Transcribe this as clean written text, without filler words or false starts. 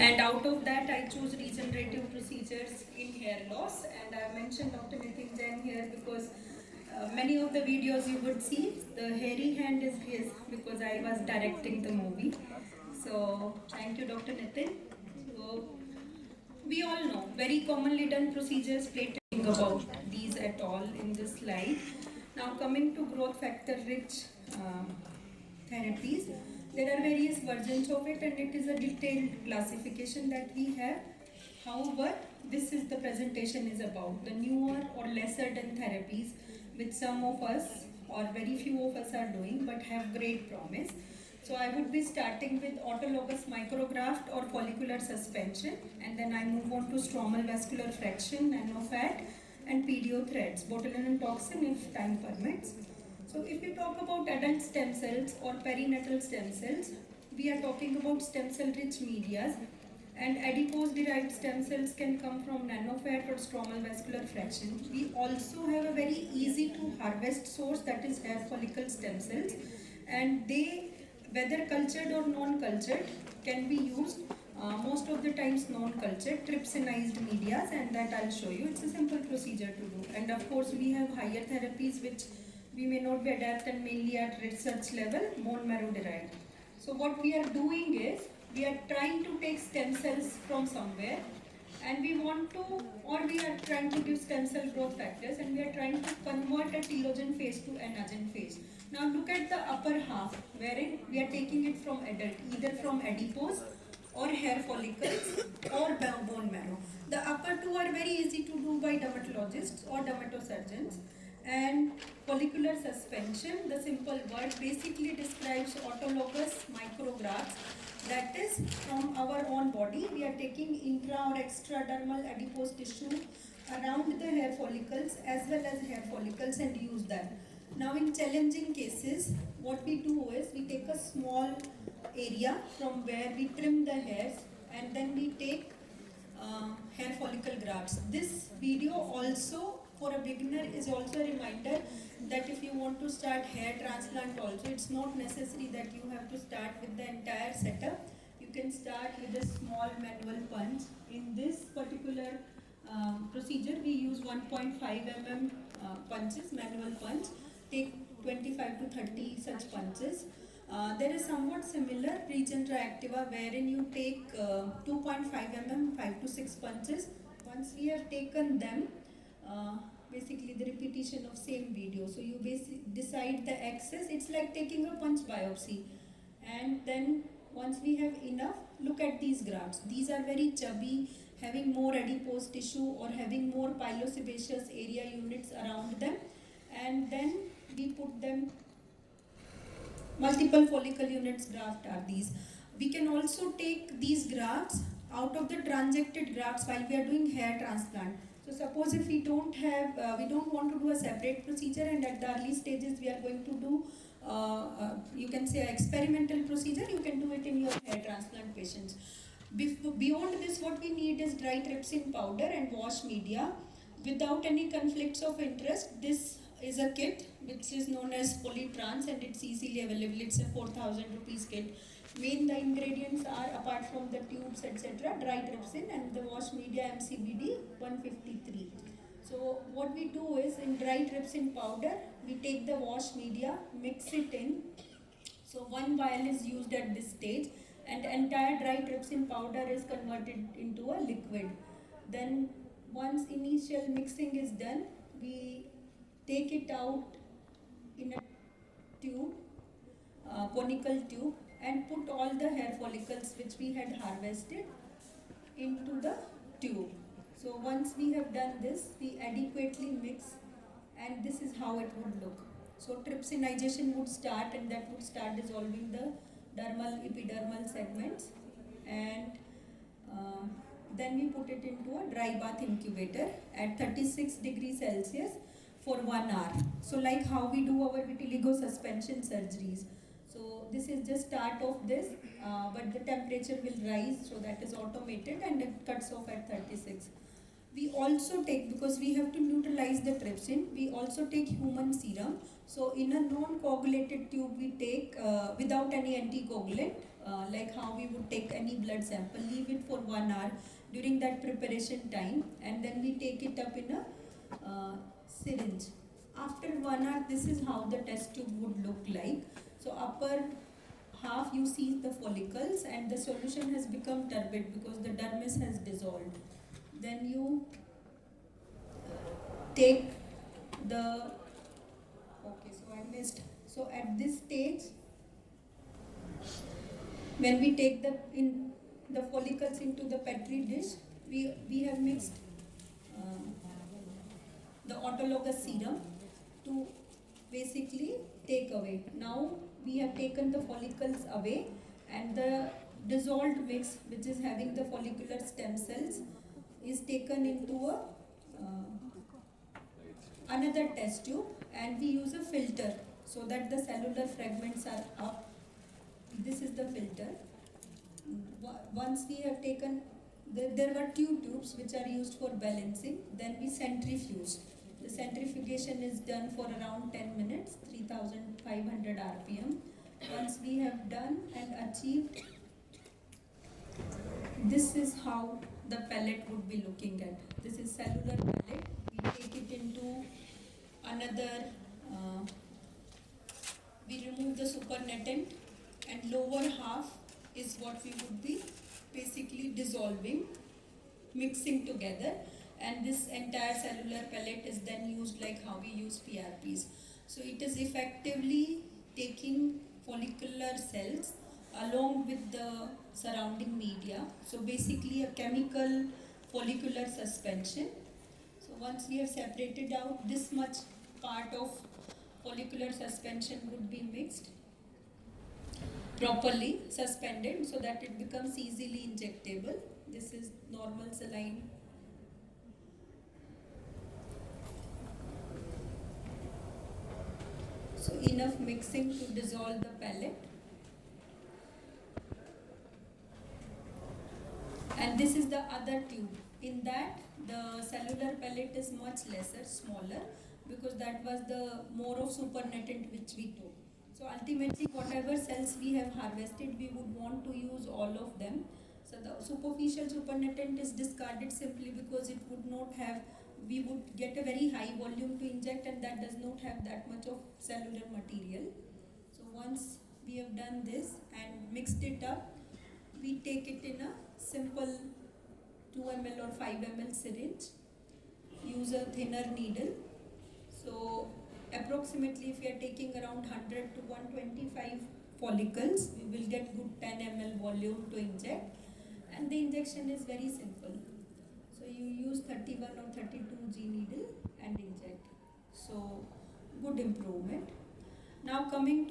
And out of that, I choose regenerative procedures in hair loss. And I mentioned Dr. Nitin Jain here because many of the videos you would see, the hairy hand is his because I was directing the movie. So thank you, Dr. Nitin. So we all know very commonly done procedures, plating about these at all in this slide. Now coming to growth factor rich therapies, there are various versions of it and it is a detailed classification that we have. However, this is the presentation is about the newer or lesser done therapies which some of us or very few of us are doing but have great promise. So I would be starting with autologous micrograft or follicular suspension, and then I move on to stromal vascular fraction, nanofat, and PDO threads, botulinum toxin if time permits. So if we talk about adult stem cells or perinatal stem cells, we are talking about stem cell rich medias, and adipose derived stem cells can come from nanofat or stromal vascular fraction. We also have a very easy to harvest source, that is hair follicle stem cells, and they, whether cultured or non-cultured, can be used most of the times non-cultured trypsinized medias, and that I'll show you. It's a simple procedure to do. And of course we have higher therapies which we may not be adept and mainly at research level, bone marrow derived. So what we are doing is we are trying to take stem cells from somewhere and we want to, or we are trying to give stem cell growth factors and we are trying to convert a telogen phase to anagen phase. Now look at the upper half wherein we are taking it from adult, either from adipose or hair follicles or bone marrow. The upper two are very easy to do by dermatologists or dermatosurgeons. And follicular suspension, the simple word, basically describes autologous micrografts, that is from our own body. We are taking intra or extradermal adipose tissue around the hair follicles as well as hair follicles and use that. Now in challenging cases, what we do is we take a small area from where we trim the hairs and then we take hair follicle grafts. This video also for a beginner is also a reminder that if you want to start hair transplant also, it's not necessary that you have to start with the entire setup. You can start with a small manual punch. In this particular procedure, we use 1.5 mm punches, manual punch. Take 25 to 30 such punches. There is somewhat similar Regenera Activa wherein you take 2.5 mm, 5 to 6 punches. Once we have taken them, basically the repetition of same video. So you decide the axis. It's like taking a punch biopsy. And then once we have enough, look at these grafts. These are very chubby, having more adipose tissue or having more pilosebaceous area units around them. And then we put them, multiple follicle units graft are these. We can also take these grafts out of the transected grafts while we are doing hair transplant. So suppose if we don't have, we don't want to do a separate procedure and at the early stages we are going to do, you can say an experimental procedure, you can do it in your hair transplant patients. Beyond this, what we need is dry trypsin powder and wash media without any conflicts of interest. This is a kit which is known as Polytrans and it's easily available. It's a 4,000 rupees kit. Main the ingredients are, apart from the tubes etc., dry trypsin and the wash media MCBD 153. So what we do is in dry trypsin powder, we take the wash media, mix it in. So one vial is used at this stage and entire dry trypsin powder is converted into a liquid. Then once initial mixing is done, we take it out in a tube, conical tube, and put all the hair follicles which we had harvested into the tube. So once we have done this, we adequately mix and this is how it would look. So trypsinization would start and that would start dissolving the dermal, epidermal segments and then we put it into a dry bath incubator at 36 degrees Celsius for 1 hour. So like how we do our vitiligo suspension surgeries. So this is just start of this, but the temperature will rise, so that is automated and it cuts off at 36. We also take, because we have to neutralize the trypsin, we also take human serum. So in a non-coagulated tube we take without any anticoagulant, like how we would take any blood sample, leave it for 1 hour during that preparation time, and then we take it up in a syringe. After 1 hour, this is how the test tube would look like. So upper half you see the follicles and the solution has become turbid because the dermis has dissolved. Then you take the, okay, so I missed. So at this stage, when we take the follicles into the petri dish, we have mixed um, the autologous serum to basically take away. Now we have taken the follicles away, and the dissolved mix, which is having the follicular stem cells, is taken into a another test tube, and we use a filter so that the cellular fragments are up. This is the filter. Once we have taken, there were two tubes which are used for balancing, then we centrifuge. The centrifugation is done for around 10 minutes, 3500 rpm. Once we have done and achieved, this is how the pellet would be looking at. This is cellular pellet. We take it into another, we remove the supernatant, and lower half is what we would be basically dissolving, mixing together, and this entire cellular pellet is then used like how we use PRPs. So it is effectively taking follicular cells along with the surrounding media. So basically a chemical follicular suspension. So once we have separated out, this much part of follicular suspension would be mixed properly, suspended, so that it becomes easily injectable. This is normal saline. So enough mixing to dissolve the pellet. And this is the other tube. In that, the cellular pellet is much lesser, smaller, because that was the more of supernatant which we took. So ultimately, whatever cells we have harvested, we would want to use all of them. So the superficial supernatant is discarded simply because it would not have, we would get a very high volume to inject, and that does not have that much of cellular material. So once we have done this and mixed it up, we take it in a simple 2 ml or 5 ml syringe, use a thinner needle. So approximately if we are taking around 100 to 125 follicles, we will get good 10 ml volume to inject, and the injection is very simple. So you use 31 or 32 G needle and inject. So good improvement. Now coming to